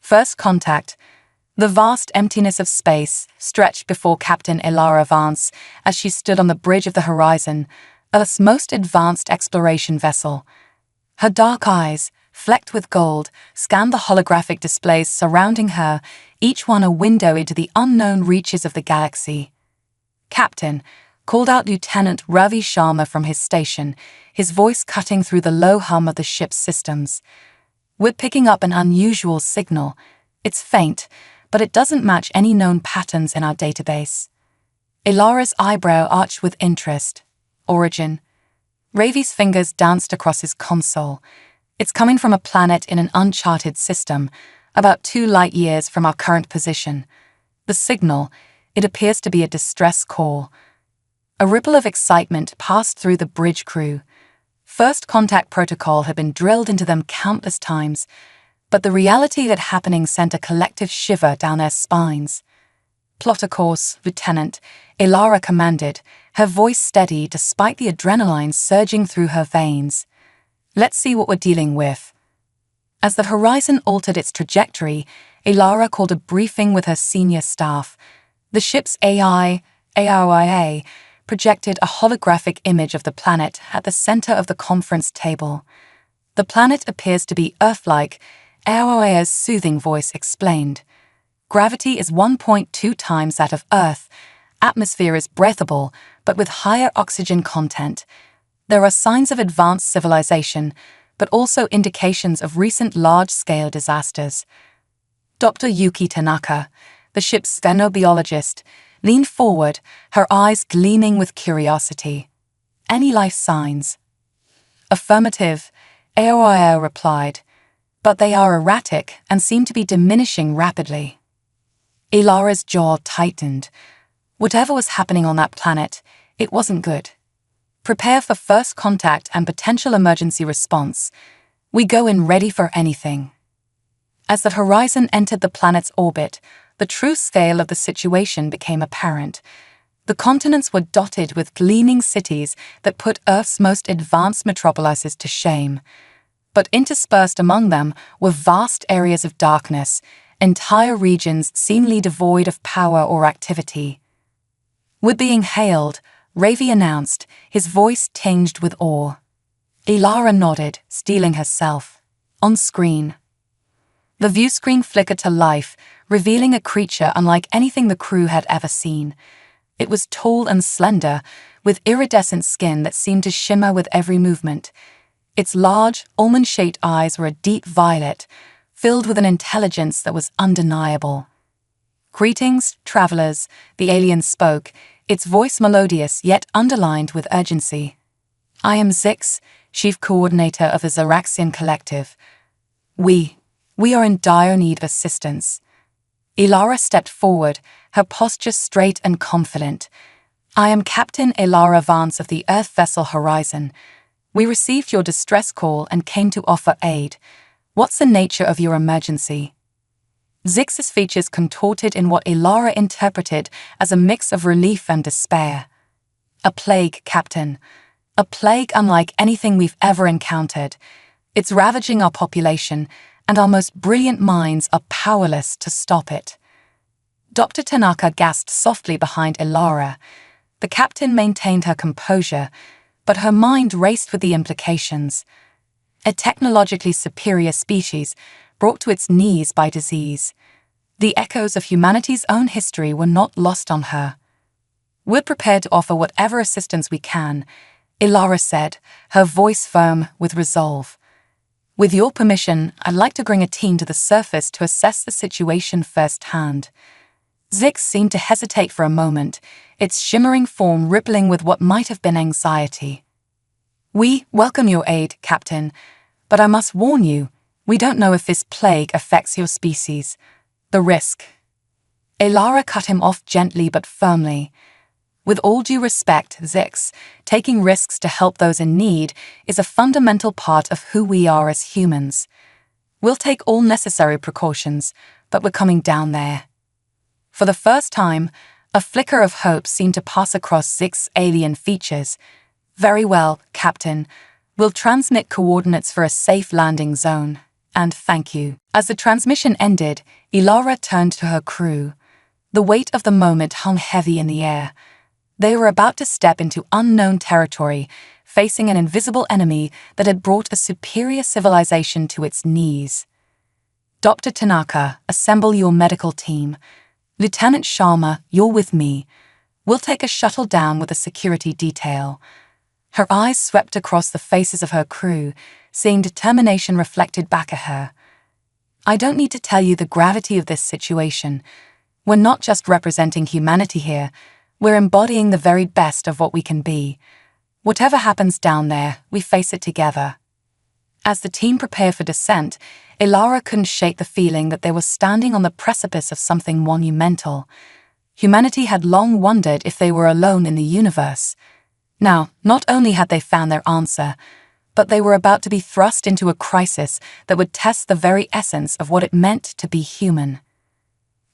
First contact. The vast emptiness of space stretched before Captain Elara Vance as she stood on the bridge of the horizon, Earth's most advanced exploration vessel. Her dark eyes, flecked with gold, scanned the holographic displays surrounding her, each one a window into the unknown reaches of the galaxy. "Captain," called out Lieutenant Ravi Sharma from his station, his voice cutting through the low hum of the ship's systems. "We're picking up an unusual signal. It's faint, but it doesn't match any known patterns in our database." Elara's eyebrow arched with interest. "Origin?" Ravi's fingers danced across his console. "It's coming from a planet in an uncharted system, about 2 light-years from our current position. The signal, it appears to be a distress call." A ripple of excitement passed through the bridge crew. First contact protocol had been drilled into them countless times, but the reality of it happening sent a collective shiver down their spines. "Plot a course, Lieutenant," Elara commanded, her voice steady despite the adrenaline surging through her veins. "Let's see what we're dealing with." As the horizon altered its trajectory, Elara called a briefing with her senior staff. The ship's AOIA, projected a holographic image of the planet at the center of the conference table. "The planet appears to be Earth-like," AOIA's soothing voice explained. "Gravity is 1.2 times that of Earth. Atmosphere is breathable, but with higher oxygen content. There are signs of advanced civilization, but also indications of recent large-scale disasters." Dr. Yuki Tanaka, the ship's xenobiologist, leaned forward, her eyes gleaming with curiosity. "Any life signs?" "Affirmative," AOIA replied, "but they are erratic and seem to be diminishing rapidly." Elara's jaw tightened. Whatever was happening on that planet, it wasn't good. "Prepare for first contact and potential emergency response. We go in ready for anything." As the horizon entered the planet's orbit, the true scale of the situation became apparent. The continents were dotted with gleaming cities that put Earth's most advanced metropolises to shame. But interspersed among them were vast areas of darkness, entire regions seemingly devoid of power or activity. "We're being hailed," Ravi announced, his voice tinged with awe. Elara nodded, steeling herself. On screen. The viewscreen flickered to life, revealing a creature unlike anything the crew had ever seen. It was tall and slender, with iridescent skin that seemed to shimmer with every movement. Its large, almond-shaped eyes were a deep violet, filled with an intelligence that was undeniable. "Greetings, travelers," the alien spoke, its voice melodious yet underlined with urgency. "I am Zix, chief coordinator of the Zaraxian Collective. We are in dire need of assistance." Elara stepped forward, her posture straight and confident. "I am Captain Elara Vance of the Earth vessel Horizon. We received your distress call and came to offer aid. What's the nature of your emergency?" Zix's features contorted in what Elara interpreted as a mix of relief and despair. "A plague, Captain. A plague unlike anything we've ever encountered. It's ravaging our population, and our most brilliant minds are powerless to stop it." Dr. Tanaka gasped softly behind Elara. The captain maintained her composure, but her mind raced with the implications. A technologically superior species brought to its knees by disease. The echoes of humanity's own history were not lost on her. "We're prepared to offer whatever assistance we can," Elara said, her voice firm with resolve. "With your permission, I'd like to bring a team to the surface to assess the situation firsthand." Zix seemed to hesitate for a moment, its shimmering form rippling with what might have been anxiety. "We welcome your aid, Captain, but I must warn you, we don't know if this plague affects your species. The risk." Elara cut him off gently but firmly. "With all due respect, Zix, taking risks to help those in need is a fundamental part of who we are as humans. We'll take all necessary precautions, but we're coming down there." For the first time, a flicker of hope seemed to pass across Zix's alien features. "Very well, Captain. We'll transmit coordinates for a safe landing zone. and thank you. As the transmission ended, Ilara turned to her crew. The weight of the moment hung heavy in the air. They were about to step into unknown territory, facing an invisible enemy that had brought a superior civilization to its knees. Dr. Tanaka, assemble your medical team. Lieutenant Sharma, you're with me. We'll take a shuttle down with a security detail. Her eyes swept across the faces of her crew, seeing determination reflected back at her. I don't need to tell you the gravity of this situation. We're not just representing humanity here, we're embodying the very best of what we can be. Whatever happens down there, we face it together. As the team prepared for descent, Ilara couldn't shake the feeling that they were standing on the precipice of something monumental. Humanity had long wondered if they were alone in the universe. Now, not only had they found their answer, but they were about to be thrust into a crisis that would test the very essence of what it meant to be human.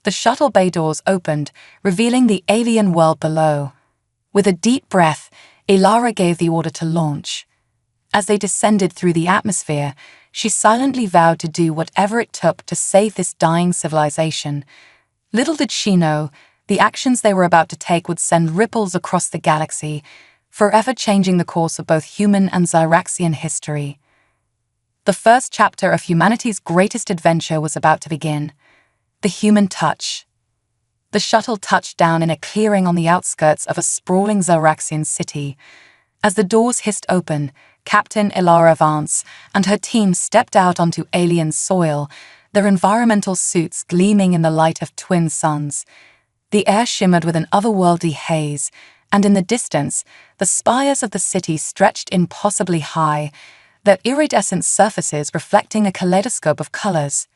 The shuttle bay doors opened, revealing the alien world below. With a deep breath, Ilara gave the order to launch. As they descended through the atmosphere, she silently vowed to do whatever it took to save this dying civilization. Little did she know, the actions they were about to take would send ripples across the galaxy, forever changing the course of both human and Zyraxian history. The first chapter of humanity's greatest adventure was about to begin. The human touch. The shuttle touched down in a clearing on the outskirts of a sprawling Zyraxian city. As the doors hissed open, Captain Ilara Vance and her team stepped out onto alien soil, their environmental suits gleaming in the light of twin suns. The air shimmered with an otherworldly haze, and in the distance, the spires of the city stretched impossibly high, their iridescent surfaces reflecting a kaleidoscope of colors.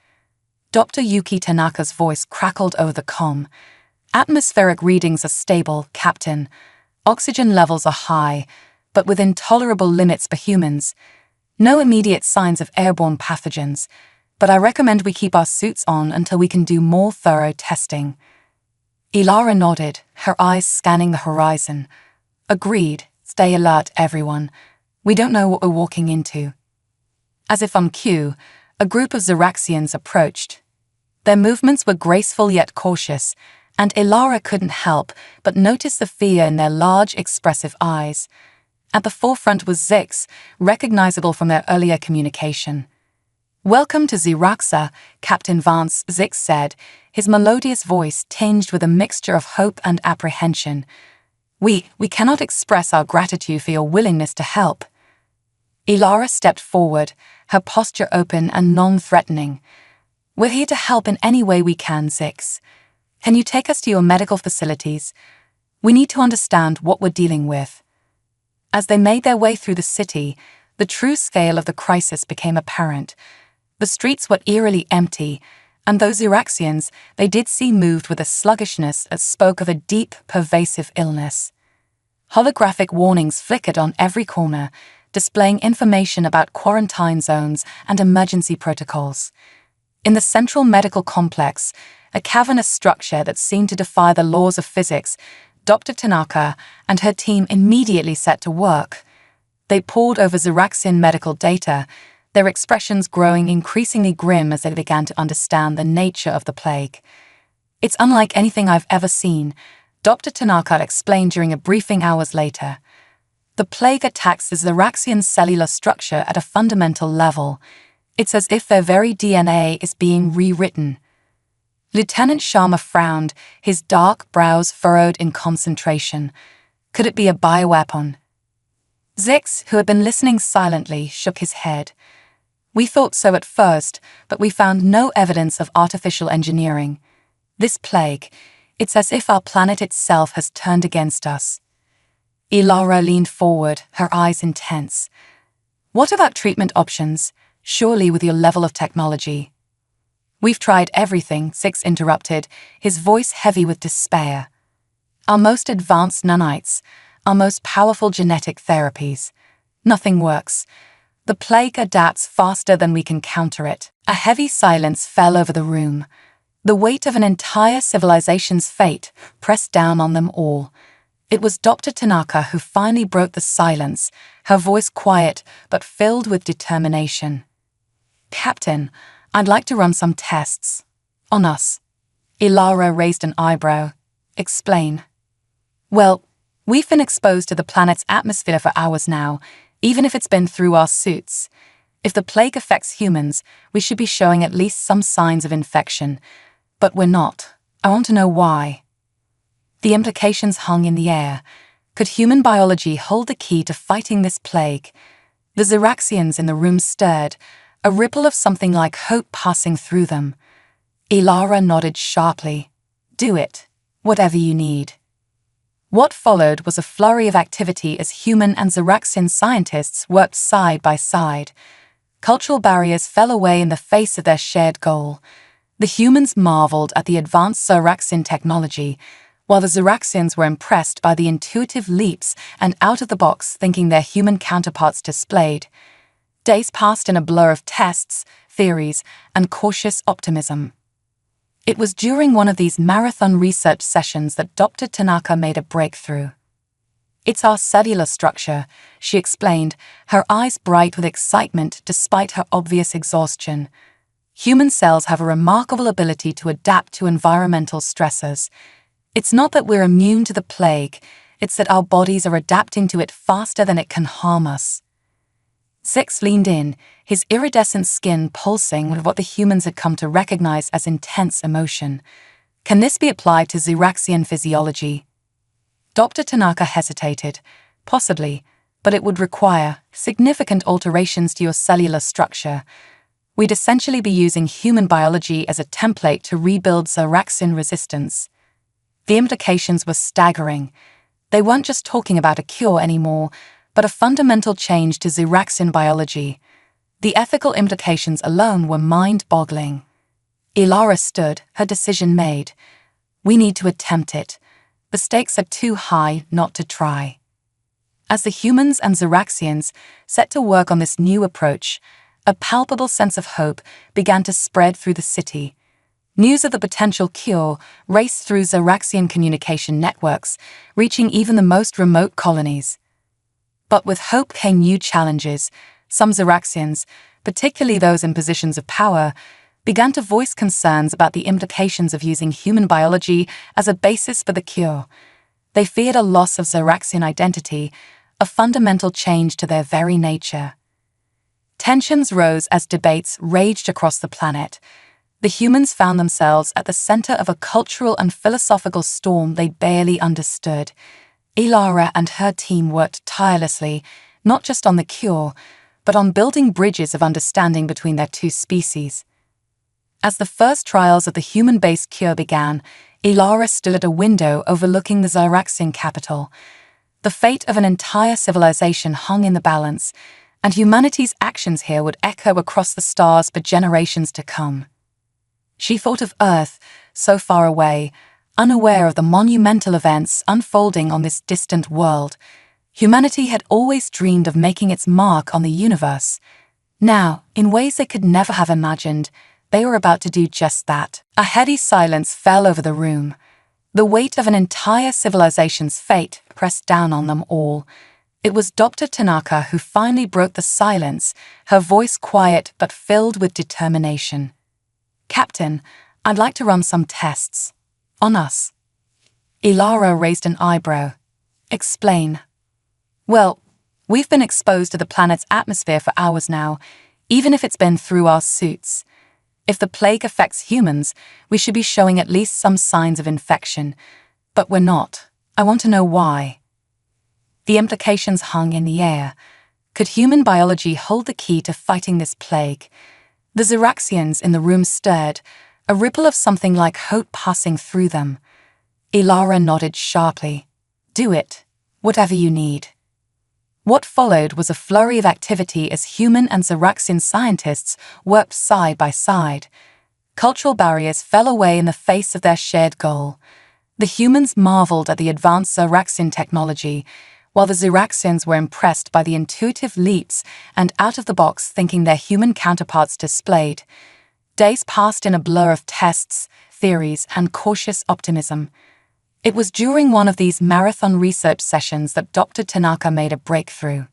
Dr. Yuki Tanaka's voice crackled over the comm. Atmospheric readings are stable, Captain. Oxygen levels are high, but within tolerable limits for humans. No immediate signs of airborne pathogens, but I recommend we keep our suits on until we can do more thorough testing. Ilara nodded, her eyes scanning the horizon. Agreed. Stay alert, everyone. We don't know what we're walking into. As if on cue, a group of Zyraxians approached. Their movements were graceful yet cautious, and Ilara couldn't help but notice the fear in their large, expressive eyes. At the forefront was Zix, recognizable from their earlier communication. "Welcome to Zyraxa, Captain Vance," Zix said, his melodious voice tinged with a mixture of hope and apprehension. We cannot express our gratitude for your willingness to help." Ilara stepped forward, her posture open and non-threatening. "We're here to help in any way we can, Zix. Can you take us to your medical facilities? We need to understand what we're dealing with." As they made their way through the city, the true scale of the crisis became apparent. The streets were eerily empty, and those Zyraxians they did see moved with a sluggishness that spoke of a deep, pervasive illness. Holographic warnings flickered on every corner, displaying information about quarantine zones and emergency protocols. In the central medical complex, a cavernous structure that seemed to defy the laws of physics, Dr. Tanaka and her team immediately set to work. They pored over Zyraxian medical data, their expressions growing increasingly grim as they began to understand the nature of the plague. "It's unlike anything I've ever seen," Dr. Tanaka explained during a briefing hours later. "The plague attacks the Zyraxian cellular structure at a fundamental level. It's as if their very DNA is being rewritten." Lieutenant Sharma frowned, his dark brows furrowed in concentration. Could it be a bioweapon? Zix, who had been listening silently, shook his head. "We thought so at first, but we found no evidence of artificial engineering. This plague, it's as if our planet itself has turned against us." Ilara leaned forward, her eyes intense. "What about treatment options? Surely with your level of technology." "We've tried everything," Zix interrupted, his voice heavy with despair. "Our most advanced nanites, our most powerful genetic therapies. Nothing works. The plague adapts faster than we can counter it." A heavy silence fell over the room. The weight of an entire civilization's fate pressed down on them all. It was Dr. Tanaka who finally broke the silence, her voice quiet but filled with determination. Captain, I'd like to run some tests. On us. Ilara raised an eyebrow. Explain. Well, we've been exposed to the planet's atmosphere for hours now, even if it's been through our suits. If the plague affects humans, we should be showing at least some signs of infection. But we're not. I want to know why. The implications hung in the air. Could human biology hold the key to fighting this plague? The Xeraxians in the room stirred, a ripple of something like hope passing through them. Ilara nodded sharply. Do it, whatever you need. What followed was a flurry of activity as human and Xeraxian scientists worked side by side. Cultural barriers fell away in the face of their shared goal. The humans marveled at the advanced Xeraxian technology, while the Xeraxians were impressed by the intuitive leaps and out-of-the-box thinking their human counterparts displayed. Days passed in a blur of tests, theories, and cautious optimism. It was during one of these marathon research sessions that Dr. Tanaka made a breakthrough. It's our cellular structure, she explained, her eyes bright with excitement despite her obvious exhaustion. Human cells have a remarkable ability to adapt to environmental stressors. It's not that we're immune to the plague, it's that our bodies are adapting to it faster than it can harm us. Six leaned in, his iridescent skin pulsing with what the humans had come to recognize as intense emotion. Can this be applied to Xeraxian physiology? Dr. Tanaka hesitated. Possibly, but it would require significant alterations to your cellular structure. We'd essentially be using human biology as a template to rebuild Xeraxian resistance. The implications were staggering. They weren't just talking about a cure anymore, but a fundamental change to Xeraxian biology. The ethical implications alone were mind-boggling. Ilara stood, her decision made. We need to attempt it. The stakes are too high not to try. As the humans and Xeraxians set to work on this new approach, a palpable sense of hope began to spread through the city. News of the potential cure raced through Xeraxian communication networks, reaching even the most remote colonies. But with hope came new challenges. Some Xeraxians, particularly those in positions of power, began to voice concerns about the implications of using human biology as a basis for the cure. They feared a loss of Xeraxian identity, a fundamental change to their very nature. Tensions rose as debates raged across the planet. The humans found themselves at the center of a cultural and philosophical storm they barely understood. Ilara and her team worked tirelessly, not just on the cure, but on building bridges of understanding between their two species. As the first trials of the human-based cure began, Ilara stood at a window overlooking the Xeraxian capital. The fate of an entire civilization hung in the balance, and humanity's actions here would echo across the stars for generations to come. She thought of Earth, so far away, unaware of the monumental events unfolding on this distant world. Humanity had always dreamed of making its mark on the universe. Now, in ways they could never have imagined, they were about to do just that. A heady silence fell over the room. The weight of an entire civilization's fate pressed down on them all. It was Dr. Tanaka who finally broke the silence, her voice quiet but filled with determination. Captain, I'd like to run some tests. On us. Ilara raised an eyebrow. Explain. Well, we've been exposed to the planet's atmosphere for hours now, even if it's been through our suits. If the plague affects humans, we should be showing at least some signs of infection. But we're not. I want to know why. The implications hung in the air. Could human biology hold the key to fighting this plague? The Xeraxians in the room stirred, a ripple of something like hope passing through them. Ilara nodded sharply. Do it, whatever you need. What followed was a flurry of activity as human and Xeraxian scientists worked side by side. Cultural barriers fell away in the face of their shared goal. The humans marveled at the advanced Xeraxian technology, while the Xeraxians were impressed by the intuitive leaps and out-of-the-box thinking their human counterparts displayed. Days passed in a blur of tests, theories, and cautious optimism. It was during one of these marathon research sessions that Dr. Tanaka made a breakthrough.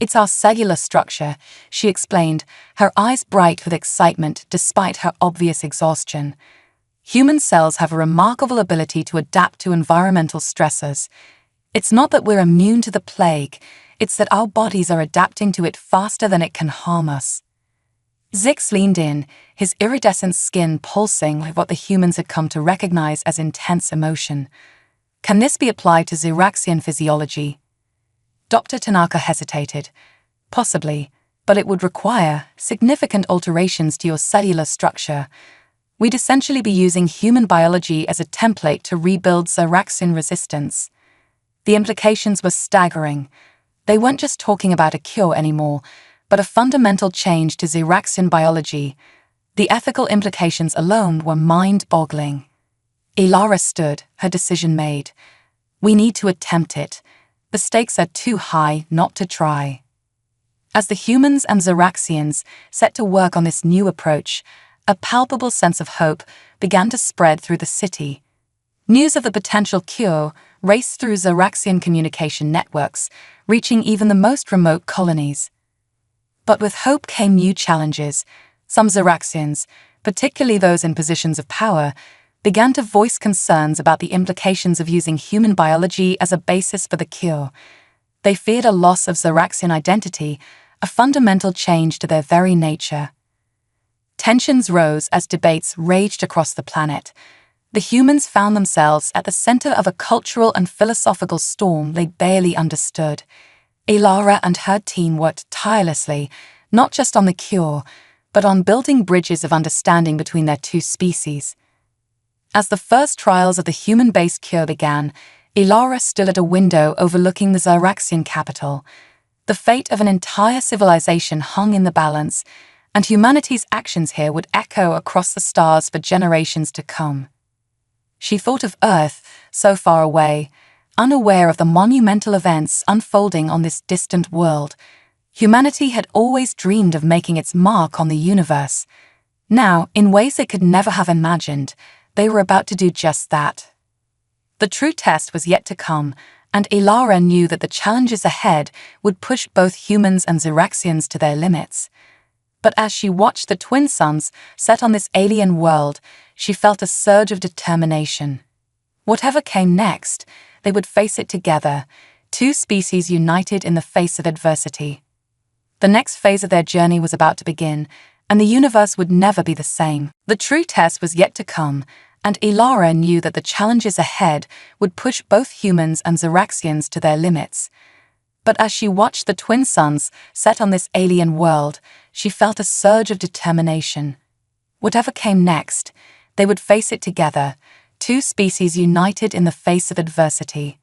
It's our cellular structure, she explained, her eyes bright with excitement despite her obvious exhaustion. Human cells have a remarkable ability to adapt to environmental stressors. It's not that we're immune to the plague, it's that our bodies are adapting to it faster than it can harm us. Zix leaned in, his iridescent skin pulsing with what the humans had come to recognize as intense emotion. Can this be applied to Xeraxian physiology? Dr. Tanaka hesitated. Possibly, but it would require significant alterations to your cellular structure. We'd essentially be using human biology as a template to rebuild Xeraxian resistance. The implications were staggering. They weren't just talking about a cure anymore, but a fundamental change to Xeraxian biology. The ethical implications alone were mind-boggling. Ilara stood, her decision made. We need to attempt it. The stakes are too high not to try. As the humans and Xeraxians set to work on this new approach, a palpable sense of hope began to spread through the city. News of the potential cure raced through Xeraxian communication networks, reaching even the most remote colonies. But with hope came new challenges. Some Xeraxians, particularly those in positions of power, began to voice concerns about the implications of using human biology as a basis for the cure. They feared a loss of Xeraxian identity, a fundamental change to their very nature. Tensions rose as debates raged across the planet. The humans found themselves at the center of a cultural and philosophical storm they barely understood. Ilara and her team worked tirelessly, not just on the cure, but on building bridges of understanding between their two species. As the first trials of the human-based cure began, Ilara stood at a window overlooking the Xeraxian capital. The fate of an entire civilization hung in the balance, and humanity's actions here would echo across the stars for generations to come. She thought of Earth, so far away, unaware of the monumental events unfolding on this distant world. Humanity had always dreamed of making its mark on the universe. Now, in ways they could never have imagined, they were about to do just that. The true test was yet to come, and Ilara knew that the challenges ahead would push both humans and Xeraxians to their limits. But as she watched the twin suns set on this alien world, she felt a surge of determination. Whatever came next, they would face it together, two species united in the face of adversity. The next phase of their journey was about to begin, and the universe would never be the same. The true test was yet to come, and Ilara knew that the challenges ahead would push both humans and Xeraxians to their limits. But as she watched the twin suns set on this alien world, she felt a surge of determination. Whatever came next, they would face it together, two species united in the face of adversity.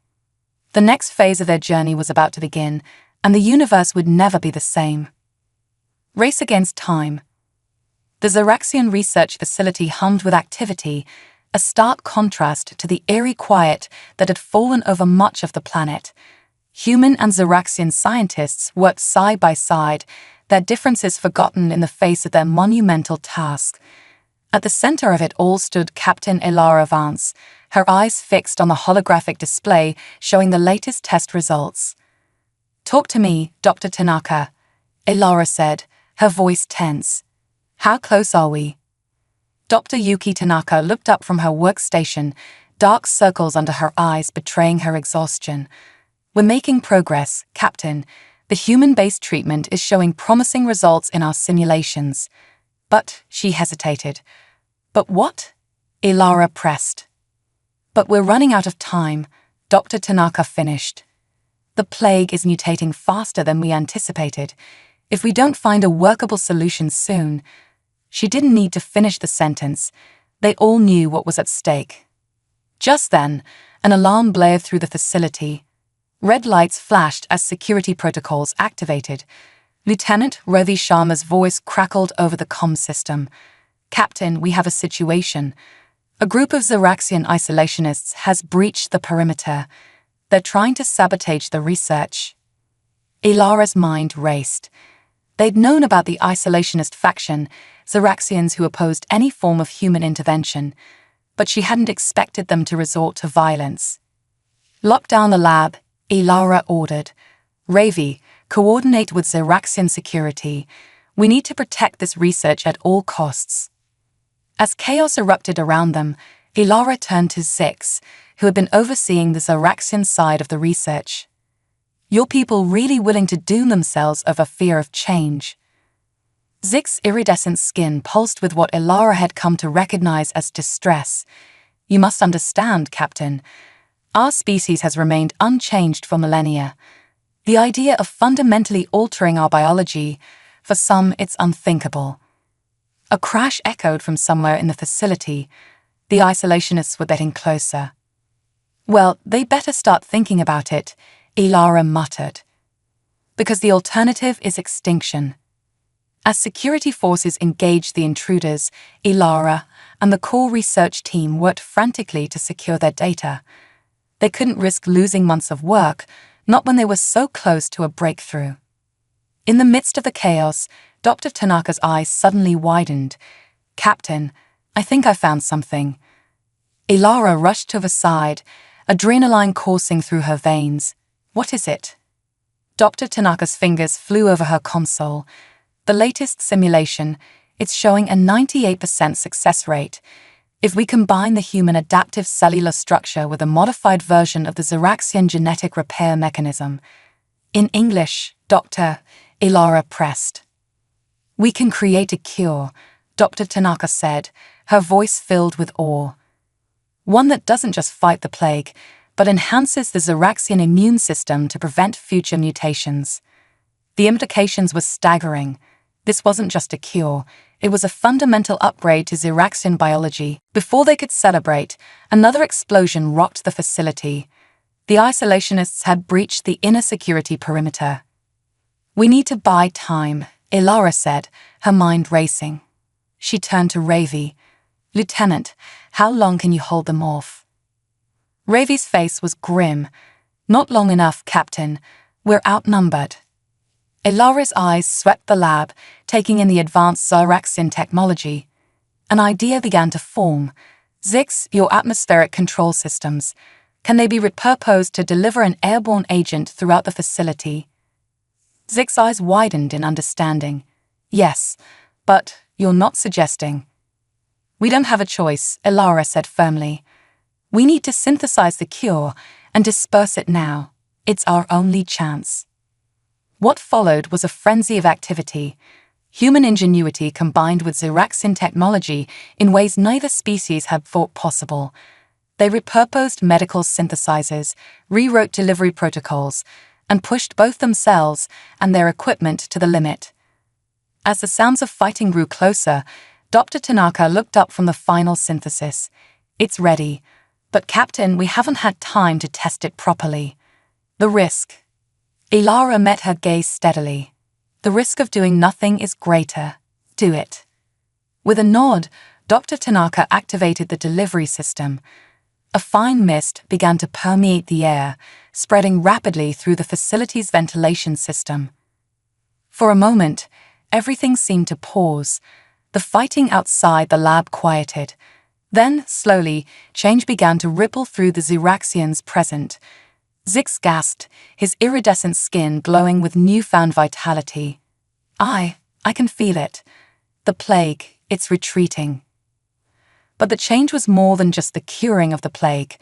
The next phase of their journey was about to begin, and the universe would never be the same. Race against time. The Xeraxian research facility hummed with activity, a stark contrast to the eerie quiet that had fallen over much of the planet. Human and Xeraxian scientists worked side by side, their differences forgotten in the face of their monumental task. At the center of it all stood Captain Ilara Vance, her eyes fixed on the holographic display showing the latest test results. "Talk to me, Dr. Tanaka," Ilara said, her voice tense. "How close are we?" Dr. Yuki Tanaka looked up from her workstation, dark circles under her eyes betraying her exhaustion. "We're making progress, Captain. The human-based treatment is showing promising results in our simulations." But she hesitated. "But what?" Ilara pressed. "But we're running out of time," Dr. Tanaka finished. "The plague is mutating faster than we anticipated. If we don't find a workable solution soon—" She didn't need to finish the sentence. They all knew what was at stake. Just then, an alarm blared through the facility. Red lights flashed as security protocols activated. Lieutenant Ravi Sharma's voice crackled over the comm system. "Captain, we have a situation. A group of Xeraxian isolationists has breached the perimeter. They're trying to sabotage the research." Ilara's mind raced. They'd known about the isolationist faction, Xeraxians who opposed any form of human intervention, but she hadn't expected them to resort to violence. "Lock down the lab," Ilara ordered. "Ravi, coordinate with Xeraxian security. We need to protect this research at all costs. As chaos erupted around them, Ilara turned to Zix, who had been overseeing the Xeraxian side of the research. Your people really willing to doom themselves over fear of change? Zix's iridescent skin pulsed with what Ilara had come to recognize as distress. You must understand, Captain. Our species has remained unchanged for millennia. The idea of fundamentally altering our biology, for some it's unthinkable. A crash echoed from somewhere in the facility. The isolationists were getting closer. Well, they better start thinking about it, Ilara muttered. Because the alternative is extinction. As security forces engaged the intruders, Ilara and the core research team worked frantically to secure their data. They couldn't risk losing months of work, not when they were so close to a breakthrough. In the midst of the chaos, Dr. Tanaka's eyes suddenly widened. Captain, I think I found something. Ilara rushed to the side, adrenaline coursing through her veins. What is it? Dr. Tanaka's fingers flew over her console. The latest simulation, it's showing a 98% success rate. If we combine the human adaptive cellular structure with a modified version of the Xeraxian genetic repair mechanism. In English, Dr. Ilara pressed. We can create a cure, Dr. Tanaka said, her voice filled with awe. One that doesn't just fight the plague, but enhances the Xeraxian immune system to prevent future mutations. The implications were staggering. This wasn't just a cure, it was a fundamental upgrade to Xeraxian biology. Before they could celebrate, another explosion rocked the facility. The isolationists had breached the inner security perimeter. We need to buy time, Ilara said, her mind racing. She turned to Ravi. Lieutenant, how long can you hold them off? Ravi's face was grim. Not long enough, Captain. We're outnumbered. Ilara's eyes swept the lab, taking in the advanced Xeraxian technology. An idea began to form. Zix, your atmospheric control systems. Can they be repurposed to deliver an airborne agent throughout the facility? Zix's eyes widened in understanding. Yes, but you're not suggesting. We don't have a choice, Ilara said firmly. We need to synthesize the cure and disperse it now. It's our only chance. What followed was a frenzy of activity. Human ingenuity combined with Xeraxian technology in ways neither species had thought possible. They repurposed medical synthesizers, rewrote delivery protocols, and pushed both themselves and their equipment to the limit. As the sounds of fighting grew closer, Dr. Tanaka looked up from the final synthesis. It's ready, but Captain, we haven't had time to test it properly. The risk. Ilara met her gaze steadily. The risk of doing nothing is greater. Do it. With a nod, Dr. Tanaka activated the delivery system. A fine mist began to permeate the air, spreading rapidly through the facility's ventilation system. For a moment, everything seemed to pause. The fighting outside the lab quieted. Then, slowly, change began to ripple through the Xeraxians present. Zix gasped, his iridescent skin glowing with newfound vitality. I can feel it. The plague, it's retreating. But the change was more than just the curing of the plague.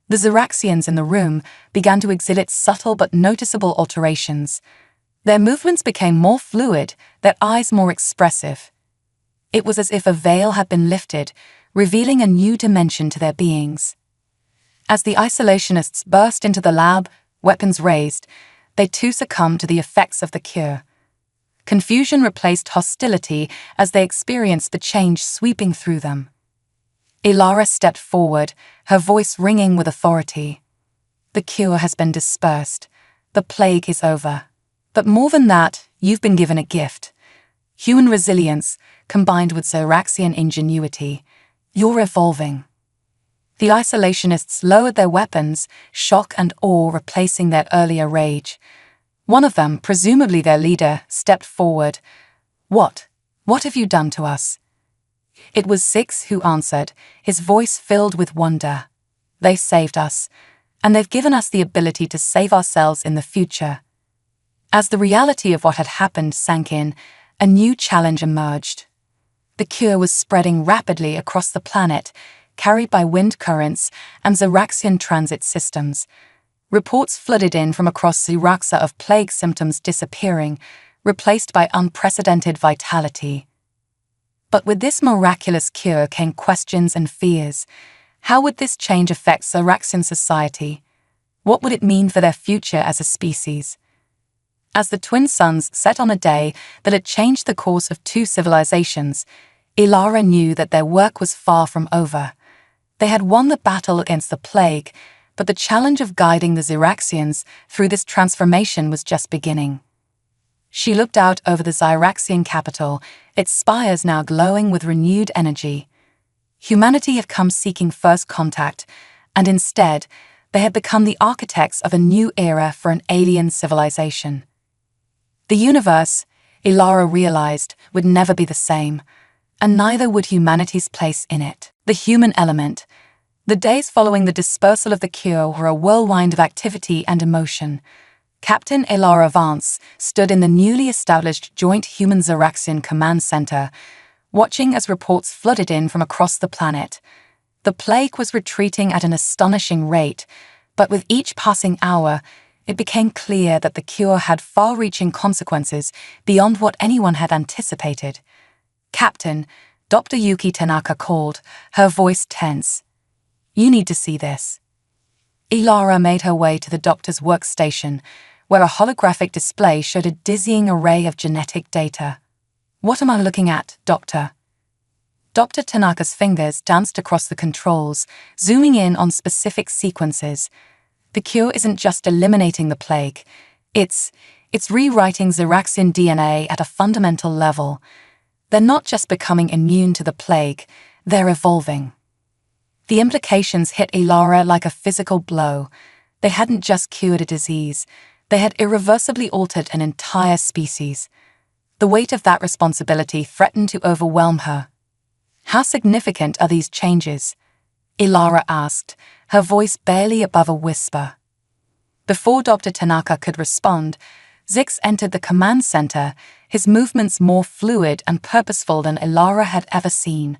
The Xeraxians in the room began to exhibit subtle but noticeable alterations. Their movements became more fluid, their eyes more expressive. It was as if a veil had been lifted, revealing a new dimension to their beings. As the isolationists burst into the lab, weapons raised, they too succumbed to the effects of the cure. Confusion replaced hostility as they experienced the change sweeping through them. Ilara stepped forward, her voice ringing with authority. The cure has been dispersed. The plague is over. But more than that, you've been given a gift. Human resilience, combined with Xeraxian ingenuity. You're evolving. The isolationists lowered their weapons, shock and awe replacing their earlier rage. One of them, presumably their leader, stepped forward. What have you done to us? It was Zix who answered, his voice filled with wonder. They saved us, and they've given us the ability to save ourselves in the future. As the reality of what had happened sank in, a new challenge emerged. The cure was spreading rapidly across the planet, carried by wind currents and Xeraxian transit systems. Reports flooded in from across Xeraxa of plague symptoms disappearing, replaced by unprecedented vitality. But with this miraculous cure came questions and fears. How would this change affect Xeraxian society? What would it mean for their future as a species? As the twin suns set on a day that had changed the course of two civilizations, Ilara knew that their work was far from over. They had won the battle against the plague, but the challenge of guiding the Xeraxians through this transformation was just beginning. She looked out over the Xeraxian capital, its spires now glowing with renewed energy. Humanity had come seeking first contact, and instead, they had become the architects of a new era for an alien civilization. The universe, Ilara realized, would never be the same, and neither would humanity's place in it. The human element. The days following the dispersal of the cure were a whirlwind of activity and emotion. Captain Ilara Vance stood in the newly established Joint Human-Xeraxian Command Center, watching as reports flooded in from across the planet. The plague was retreating at an astonishing rate, but with each passing hour, it became clear that the cure had far-reaching consequences beyond what anyone had anticipated. "Captain," Dr. Yuki Tanaka called, her voice tense. "You need to see this." Ilara made her way to the doctor's workstation, where a holographic display showed a dizzying array of genetic data. "What am I looking at, Doctor?" Dr. Tanaka's fingers danced across the controls, zooming in on specific sequences. The cure isn't just eliminating the plague. It's rewriting Xeraxian DNA at a fundamental level. They're not just becoming immune to the plague, they're evolving. The implications hit Ilara like a physical blow. They hadn't just cured a disease, they had irreversibly altered an entire species. The weight of that responsibility threatened to overwhelm her. "How significant are these changes?" Ilara asked, her voice barely above a whisper. Before Dr. Tanaka could respond, Zix entered the command center, his movements more fluid and purposeful than Ilara had ever seen.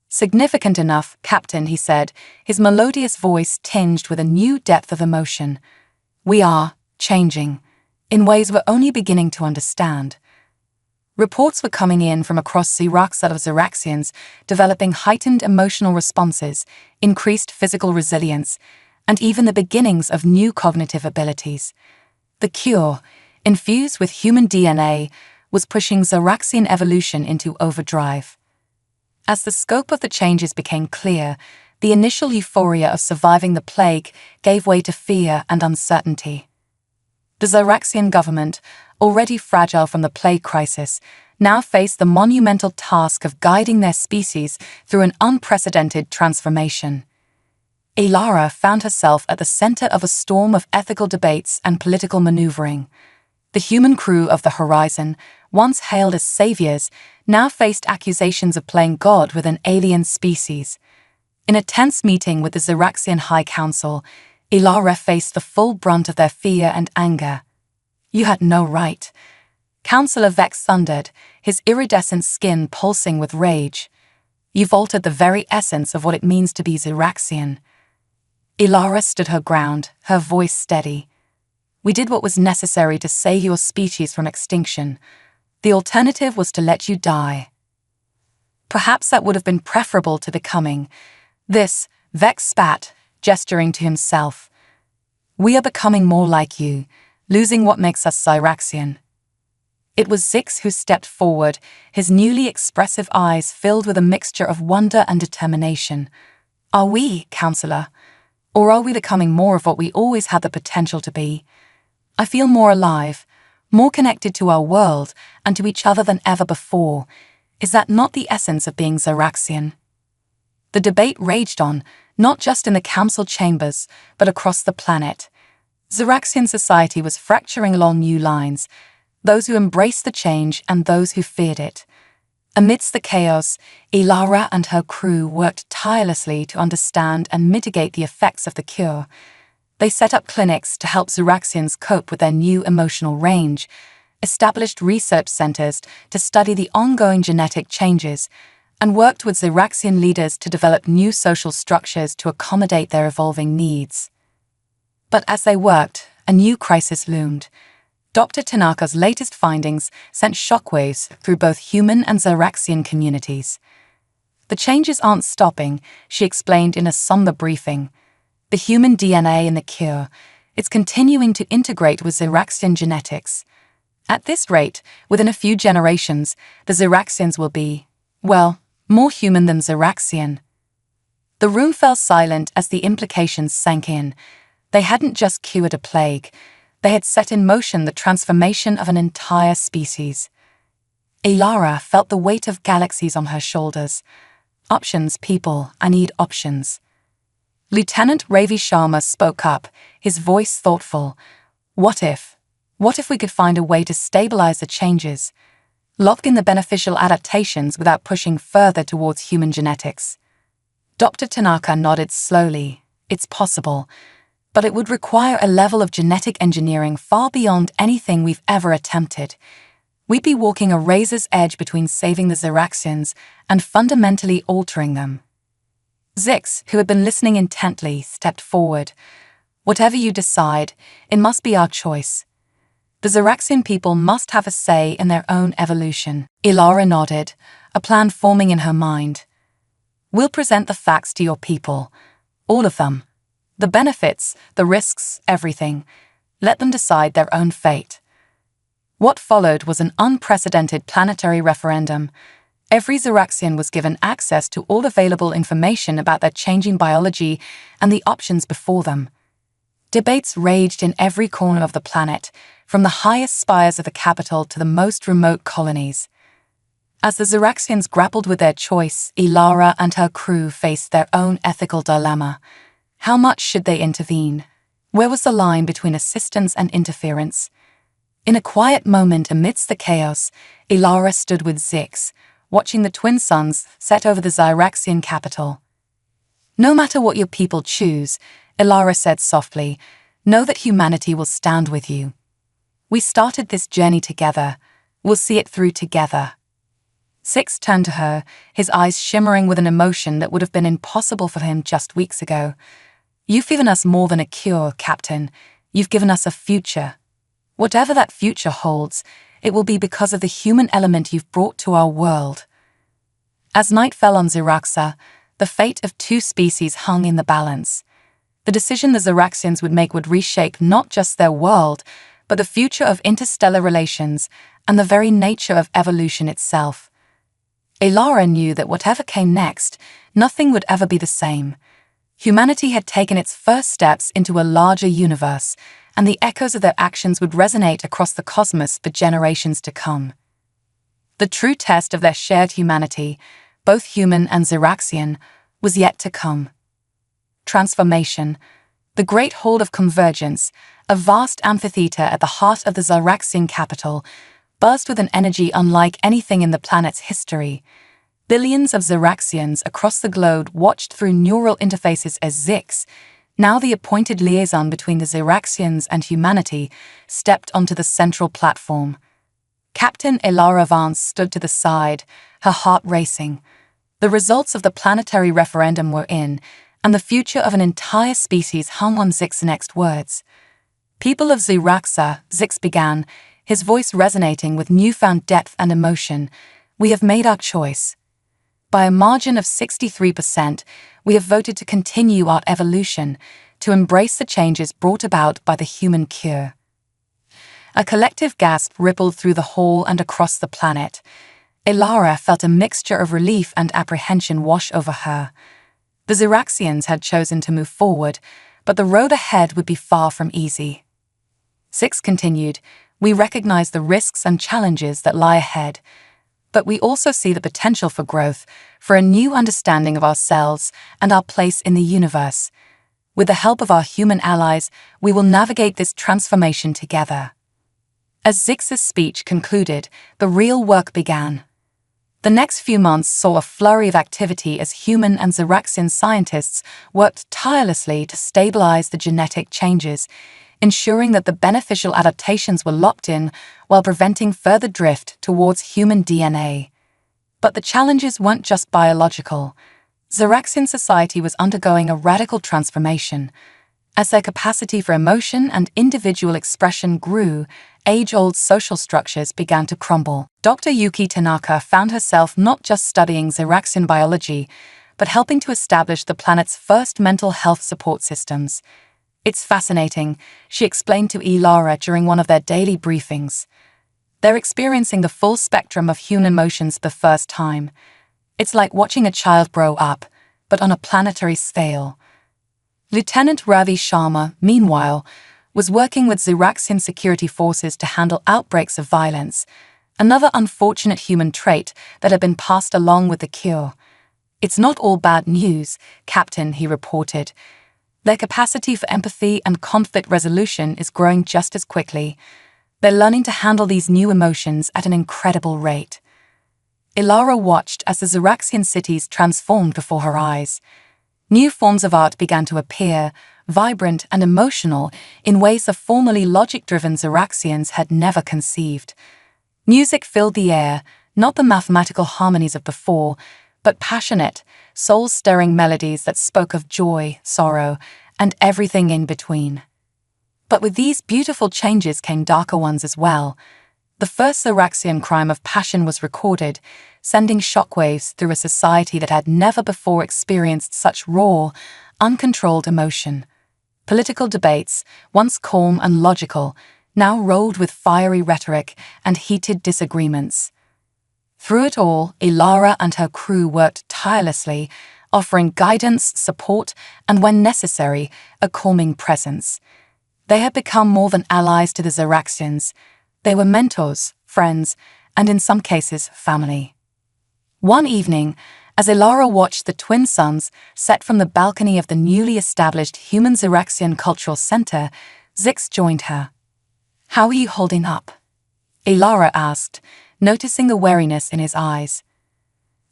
"Significant enough, Captain," he said, his melodious voice tinged with a new depth of emotion. "We are changing, in ways we're only beginning to understand." Reports were coming in from across Xeraxa of Xeraxians, developing heightened emotional responses, increased physical resilience, and even the beginnings of new cognitive abilities. The cure, infused with human DNA, was pushing Xeraxian evolution into overdrive. As the scope of the changes became clear, the initial euphoria of surviving the plague gave way to fear and uncertainty. The Xeraxian government, already fragile from the plague crisis, now faced the monumental task of guiding their species through an unprecedented transformation. Ilara found herself at the center of a storm of ethical debates and political maneuvering. The human crew of the Horizon, once hailed as saviors, now faced accusations of playing God with an alien species. In a tense meeting with the Xeraxian High Council, Ilara faced the full brunt of their fear and anger. "You had no right." Councillor Vex thundered, his iridescent skin pulsing with rage. "You've altered the very essence of what it means to be Xeraxian." Ilara stood her ground, her voice steady. "We did what was necessary to save your species from extinction. The alternative was to let you die." Perhaps that would have been preferable to becoming. This, Vex spat, gesturing to himself. "We are becoming more like you, losing what makes us Xeraxian." It was Zix who stepped forward, his newly expressive eyes filled with a mixture of wonder and determination. "Are we, Counselor? Or are we becoming more of what we always had the potential to be? I feel more alive, more connected to our world and to each other than ever before. Is that not the essence of being Xeraxian?" The debate raged on, not just in the council chambers, but across the planet. Xeraxian society was fracturing along new lines, those who embraced the change and those who feared it. Amidst the chaos, Ilara and her crew worked tirelessly to understand and mitigate the effects of the cure. They set up clinics to help Xeraxians cope with their new emotional range, established research centers to study the ongoing genetic changes, and worked with Xeraxian leaders to develop new social structures to accommodate their evolving needs. But as they worked, a new crisis loomed. Dr. Tanaka's latest findings sent shockwaves through both human and Xeraxian communities. The changes aren't stopping, she explained in a somber briefing. The human DNA in the cure, it's continuing to integrate with Xeraxian genetics. At this rate, within a few generations, the Xeraxians will be, well, more human than Xeraxian. The room fell silent as the implications sank in. They hadn't just cured a plague, they had set in motion the transformation of an entire species. Ilara felt the weight of galaxies on her shoulders. Options, people, I need options. Lieutenant Ravi Sharma spoke up, his voice thoughtful. What if we could find a way to stabilize the changes, lock in the beneficial adaptations without pushing further towards human genetics? Dr. Tanaka nodded slowly. It's possible, but it would require a level of genetic engineering far beyond anything we've ever attempted. We'd be walking a razor's edge between saving the Xeraxians and fundamentally altering them. Zix, who had been listening intently, stepped forward. Whatever you decide, it must be our choice. The Xeraxian people must have a say in their own evolution. Ilara nodded, a plan forming in her mind. We'll present the facts to your people. All of them. The benefits, the risks, everything. Let them decide their own fate. What followed was an unprecedented planetary referendum. Every Xeraxian was given access to all available information about their changing biology and the options before them. Debates raged in every corner of the planet, from the highest spires of the capital to the most remote colonies. As the Xeraxians grappled with their choice, Ilara and her crew faced their own ethical dilemma. How much should they intervene? Where was the line between assistance and interference? In a quiet moment amidst the chaos, Ilara stood with Zix, watching the twin suns set over the Xeraxian capital. No matter what your people choose, Ilara said softly, know that humanity will stand with you. We started this journey together. We'll see it through together. Zix turned to her, his eyes shimmering with an emotion that would have been impossible for him just weeks ago. You've given us more than a cure, Captain. You've given us a future. Whatever that future holds, it will be because of the human element you've brought to our world. As night fell on Xeraxa, the fate of two species hung in the balance. The decision the Xeraxians would make would reshape not just their world, but the future of interstellar relations and the very nature of evolution itself. Ilara knew that whatever came next, nothing would ever be the same. Humanity had taken its first steps into a larger universe, and the echoes of their actions would resonate across the cosmos for generations to come. The true test of their shared humanity, both human and Xeraxian, was yet to come. Transformation, the great hall of convergence, a vast amphitheater at the heart of the Xeraxian capital, buzzed with an energy unlike anything in the planet's history. Billions of Xeraxians across the globe watched through neural interfaces as Zix, now the appointed liaison between the Xeraxians and humanity, stepped onto the central platform. Captain Ilara Vance stood to the side, her heart racing. The results of the planetary referendum were in, and the future of an entire species hung on Zix's next words. People of Xeraxa, Zix began, his voice resonating with newfound depth and emotion. We have made our choice. By a margin of 63%, we have voted to continue our evolution, to embrace the changes brought about by the human cure. A collective gasp rippled through the hall and across the planet. Ilara felt a mixture of relief and apprehension wash over her. The Xeraxians had chosen to move forward, but the road ahead would be far from easy. Zix continued, we recognize the risks and challenges that lie ahead, but we also see the potential for growth, for a new understanding of ourselves and our place in the universe. With the help of our human allies, we will navigate this transformation together. As Zix's speech concluded, the real work began. The The next few months saw a flurry of activity as human and Xeraxian scientists worked tirelessly to stabilize the genetic changes, ensuring that the beneficial adaptations were locked in while preventing further drift towards human DNA. But the challenges weren't just biological. Xeraxian society was undergoing a radical transformation. As their capacity for emotion and individual expression grew, age-old social structures began to crumble. Dr. Yuki Tanaka found herself not just studying Xeraxian biology, but helping to establish the planet's first mental health support systems. "It's fascinating," she explained to Ilara during one of their daily briefings. "They're experiencing the full spectrum of human emotions for the first time. It's like watching a child grow up, but on a planetary scale." Lieutenant Ravi Sharma, meanwhile, was working with Xeraxian security forces to handle outbreaks of violence, another unfortunate human trait that had been passed along with the cure. "It's not all bad news, Captain," he reported. "Their capacity for empathy and conflict resolution is growing just as quickly. They're learning to handle these new emotions at an incredible rate." Ilara watched as the Xeraxian cities transformed before her eyes. New forms of art began to appear, vibrant and emotional in ways the formerly logic-driven Xeraxians had never conceived. Music filled the air, not the mathematical harmonies of before, but passionate, soul-stirring melodies that spoke of joy, sorrow, and everything in between. But with these beautiful changes came darker ones as well. The first Xeraxian crime of passion was recorded, sending shockwaves through a society that had never before experienced such raw, uncontrolled emotion. Political debates, once calm and logical, now rolled with fiery rhetoric and heated disagreements. Through it all, Ilara and her crew worked tirelessly, offering guidance, support, and when necessary, a calming presence. They had become more than allies to the Xeraxians. They were mentors, friends, and in some cases, family. One evening, as Ilara watched the twin suns set from the balcony of the newly established Human Xeraxian Cultural Center, Zix joined her. "How are you holding up?" Ilara asked, noticing the wariness in his eyes.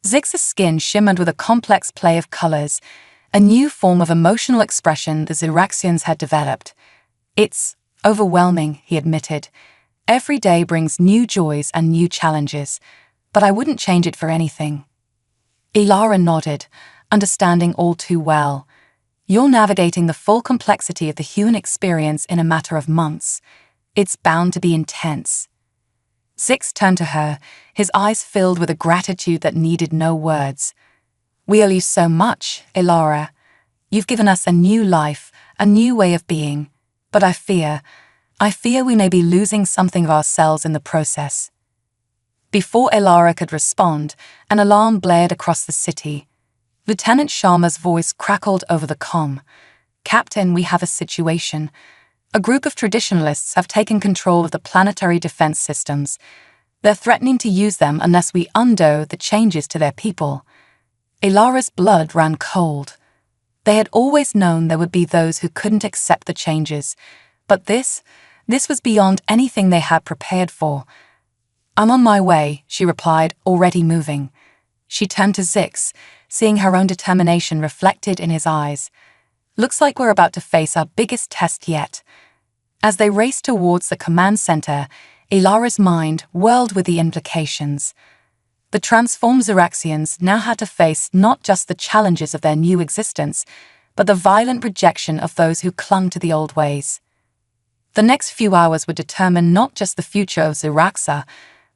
Zix's skin shimmered with a complex play of colors, a new form of emotional expression the Xeraxians had developed. "It's overwhelming," he admitted. "Every day brings new joys and new challenges, but I wouldn't change it for anything." Ilara nodded, understanding all too well. "You're navigating the full complexity of the human experience in a matter of months. It's bound to be intense." Zix turned to her, his eyes filled with a gratitude that needed no words. "We owe you so much, Ilara. You've given us a new life, a new way of being. But I fear we may be losing something of ourselves in the process." Before Ilara could respond, an alarm blared across the city. Lieutenant Sharma's voice crackled over the comm. "Captain, we have a situation. A group of traditionalists have taken control of the planetary defense systems. They're threatening to use them unless we undo the changes to their people." Ilara's blood ran cold. They had always known there would be those who couldn't accept the changes, but this was beyond anything they had prepared for. "I'm on my way," she replied, already moving. She turned to Zix, seeing her own determination reflected in his eyes. "Looks like we're about to face our biggest test yet." As they raced towards the command center, Ilara's mind whirled with the implications. The transformed Xeraxians now had to face not just the challenges of their new existence, but the violent rejection of those who clung to the old ways. The next few hours would determine not just the future of Xeraxa,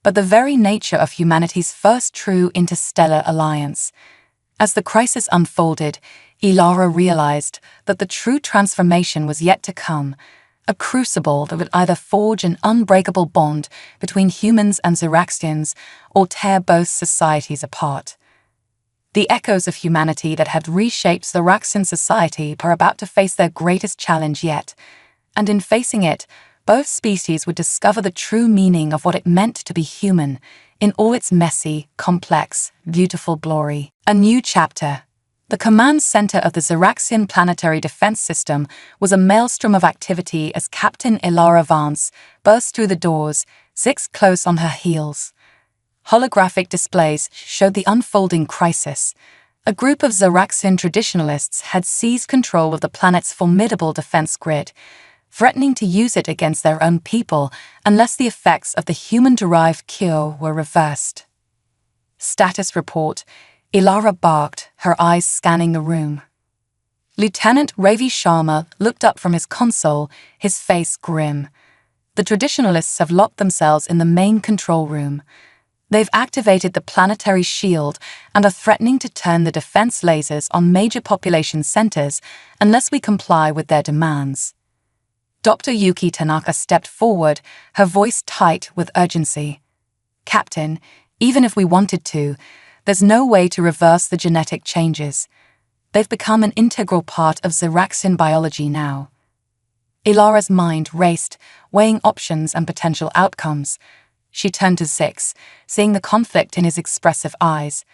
but the very nature of humanity's first true interstellar alliance. As the crisis unfolded, Ilara realized that the true transformation was yet to come, a crucible that would either forge an unbreakable bond between humans and Xeraxians or tear both societies apart. The echoes of humanity that had reshaped Xeraxian society were about to face their greatest challenge yet, and in facing it, both species would discover the true meaning of what it meant to be human, in all its messy, complex, beautiful glory. A new chapter. The command center of the Xeraxian planetary defense system was a maelstrom of activity as Captain Ilara Vance burst through the doors, Zix close on her heels. Holographic displays showed the unfolding crisis. A group of Xeraxian traditionalists had seized control of the planet's formidable defense grid, threatening to use it against their own people unless the effects of the human-derived cure were reversed. Status report. Ilara barked, her eyes scanning the room. Lieutenant Ravi Sharma looked up from his console, his face grim. The traditionalists have locked themselves in the main control room. They've activated the planetary shield and are threatening to turn the defense lasers on major population centers unless we comply with their demands. Dr. Yuki Tanaka stepped forward, her voice tight with urgency. Captain, even if we wanted to, there's no way to reverse the genetic changes. They've become an integral part of Xeraxian biology now. Ilara's mind raced, weighing options and potential outcomes. She turned to Zix, seeing the conflict in his expressive eyes.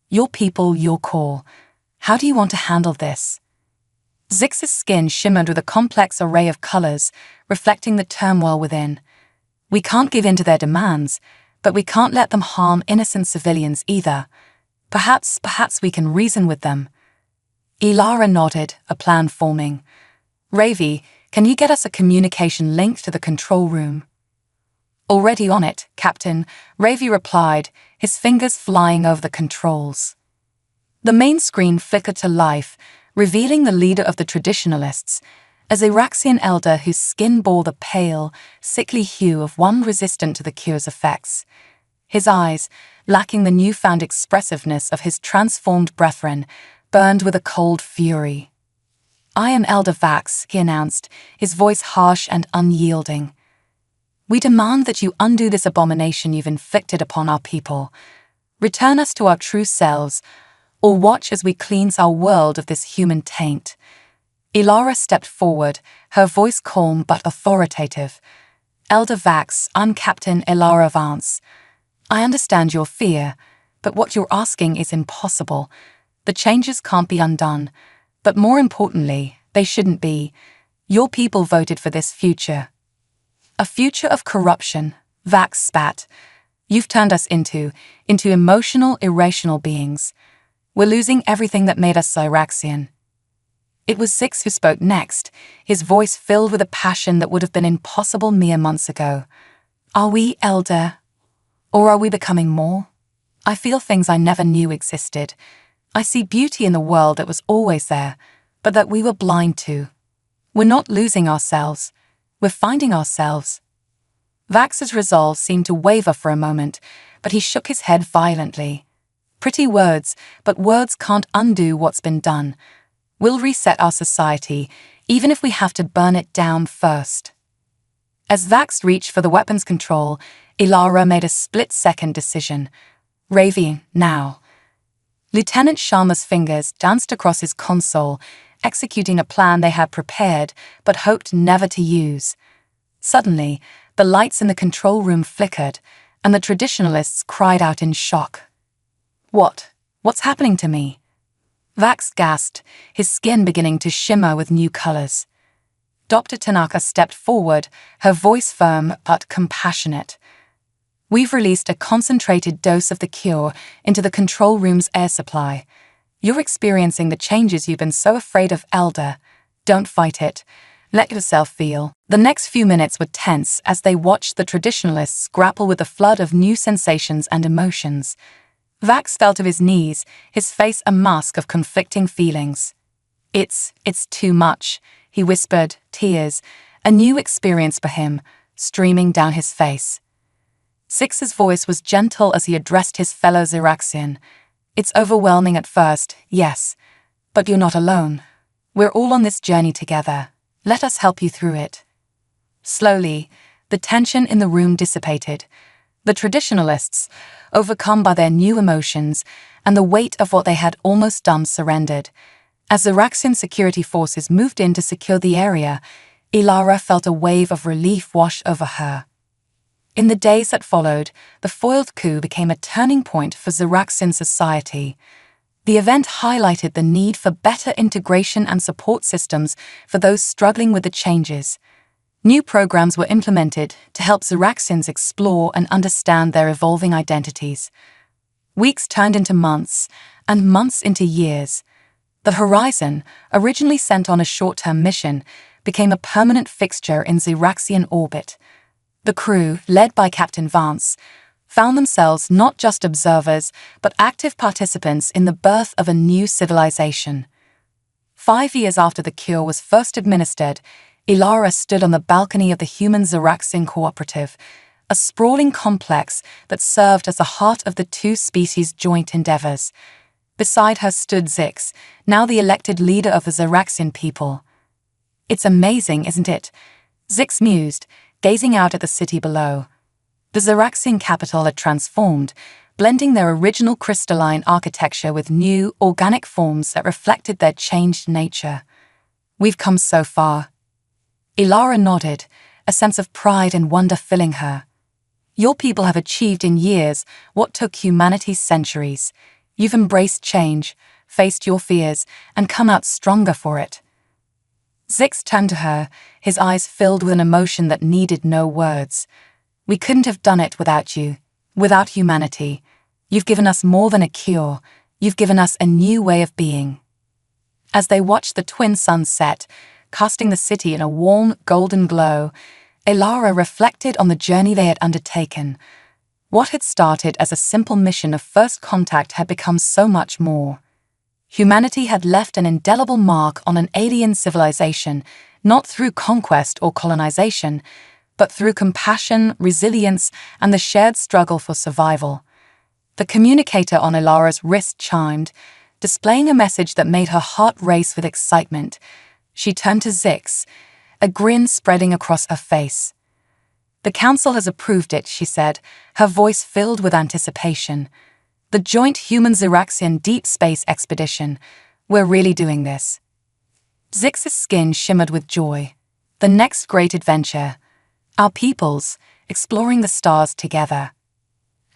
Your people, your call. How do you want to handle this? Zix's skin shimmered with a complex array of colors, reflecting the turmoil within. We can't give in to their demands, but we can't let them harm innocent civilians either. Perhaps we can reason with them. Ilara nodded, a plan forming. Ravi, can you get us a communication link to the control room? Already on it, Captain, Ravi replied, his fingers flying over the controls. The main screen flickered to life, revealing the leader of the traditionalists, a Xeraxian elder whose skin bore the pale, sickly hue of one resistant to the cure's effects. His eyes, lacking the newfound expressiveness of his transformed brethren, burned with a cold fury. I am Elder Vax, he announced, his voice harsh and unyielding. We demand that you undo this abomination you've inflicted upon our people. Return us to our true selves, or watch as we cleanse our world of this human taint. Ilara stepped forward, her voice calm but authoritative. Elder Vax, I'm Captain Ilara Vance. I understand your fear, but what you're asking is impossible. The changes can't be undone, but more importantly, they shouldn't be. Your people voted for this future. A future of corruption, Vax spat. You've turned us into emotional, irrational beings. We're losing everything that made us Xeraxian. It was Zix who spoke next, his voice filled with a passion that would have been impossible mere months ago. Are we, Elder? Or are we becoming more? I feel things I never knew existed. I see beauty in the world that was always there, but that we were blind to. We're not losing ourselves. We're finding ourselves. Vax's resolve seemed to waver for a moment, but he shook his head violently. Pretty words, but words can't undo what's been done. We'll reset our society, even if we have to burn it down first. As Vax reached for the weapons control, Ilara made a split-second decision. Ravi, now. Lieutenant Sharma's fingers danced across his console, executing a plan they had prepared but hoped never to use. Suddenly, the lights in the control room flickered, and the traditionalists cried out in shock. What's happening to me? Vax gasped, his skin beginning to shimmer with new colors. Dr. Tanaka stepped forward, her voice firm but compassionate. We've released a concentrated dose of the cure into the control room's air supply. You're experiencing the changes you've been so afraid of, Elder. Don't fight it. Let yourself feel. The next few minutes were tense as they watched the traditionalists grapple with a flood of new sensations and emotions. Vax fell to his knees, his face a mask of conflicting feelings. It's too much, he whispered, tears, a new experience for him, streaming down his face. Zix's voice was gentle as he addressed his fellow Xeraxian. It's overwhelming at first, yes, but you're not alone. We're all on this journey together. Let us help you through it. Slowly, the tension in the room dissipated. The traditionalists, overcome by their new emotions and the weight of what they had almost done, surrendered. As Xeraxian security forces moved in to secure the area, Ilara felt a wave of relief wash over her. In the days that followed, the foiled coup became a turning point for Xeraxian society. The event highlighted the need for better integration and support systems for those struggling with the changes. New programs were implemented to help Xeraxians explore and understand their evolving identities. Weeks turned into months, and months into years. The Horizon, originally sent on a short-term mission, became a permanent fixture in Xeraxian orbit. The crew, led by Captain Vance, found themselves not just observers, but active participants in the birth of a new civilization. 5 years after the cure was first administered, Ilara stood on the balcony of the Human Xeraxian Cooperative, a sprawling complex that served as the heart of the two species' joint endeavors. Beside her stood Zix, now the elected leader of the Xeraxian people. "It's amazing, isn't it?" Zix mused, gazing out at the city below. The Xeraxian capital had transformed, blending their original crystalline architecture with new, organic forms that reflected their changed nature. "We've come so far." Ilara nodded, a sense of pride and wonder filling her. "Your people have achieved in years what took humanity centuries. You've embraced change, faced your fears, and come out stronger for it." Zix turned to her, his eyes filled with an emotion that needed no words. "We couldn't have done it without you, without humanity. You've given us more than a cure. You've given us a new way of being." As they watched the twin suns set, casting the city in a warm, golden glow, Ilara reflected on the journey they had undertaken. What had started as a simple mission of first contact had become so much more. Humanity had left an indelible mark on an alien civilization, not through conquest or colonization, but through compassion, resilience, and the shared struggle for survival. The communicator on Ilara's wrist chimed, displaying a message that made her heart race with excitement. She turned to Zix, a grin spreading across her face. "The Council has approved it," she said, her voice filled with anticipation. "The joint Human-Xeraxian Deep Space Expedition. We're really doing this." Zix's skin shimmered with joy. The next great adventure. Our peoples, exploring the stars together.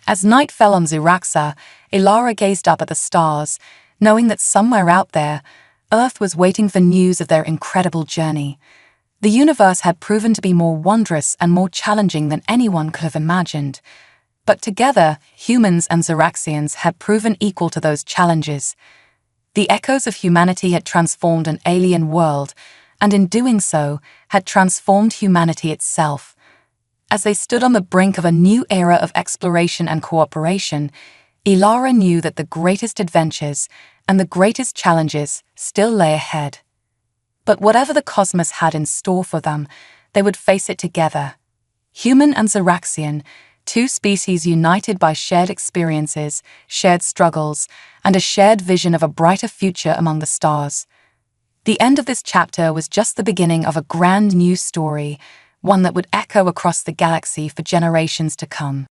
As night fell on Xeraxa, Ilara gazed up at the stars, knowing that somewhere out there, Earth was waiting for news of their incredible journey. The universe had proven to be more wondrous and more challenging than anyone could have imagined. But together, humans and Xeraxians had proven equal to those challenges. The echoes of humanity had transformed an alien world, and in doing so, had transformed humanity itself. As they stood on the brink of a new era of exploration and cooperation, Ilara knew that the greatest adventures and the greatest challenges still lay ahead. But whatever the cosmos had in store for them, they would face it together. Human and Xeraxian, two species united by shared experiences, shared struggles, and a shared vision of a brighter future among the stars. The end of this chapter was just the beginning of a grand new story, one that would echo across the galaxy for generations to come.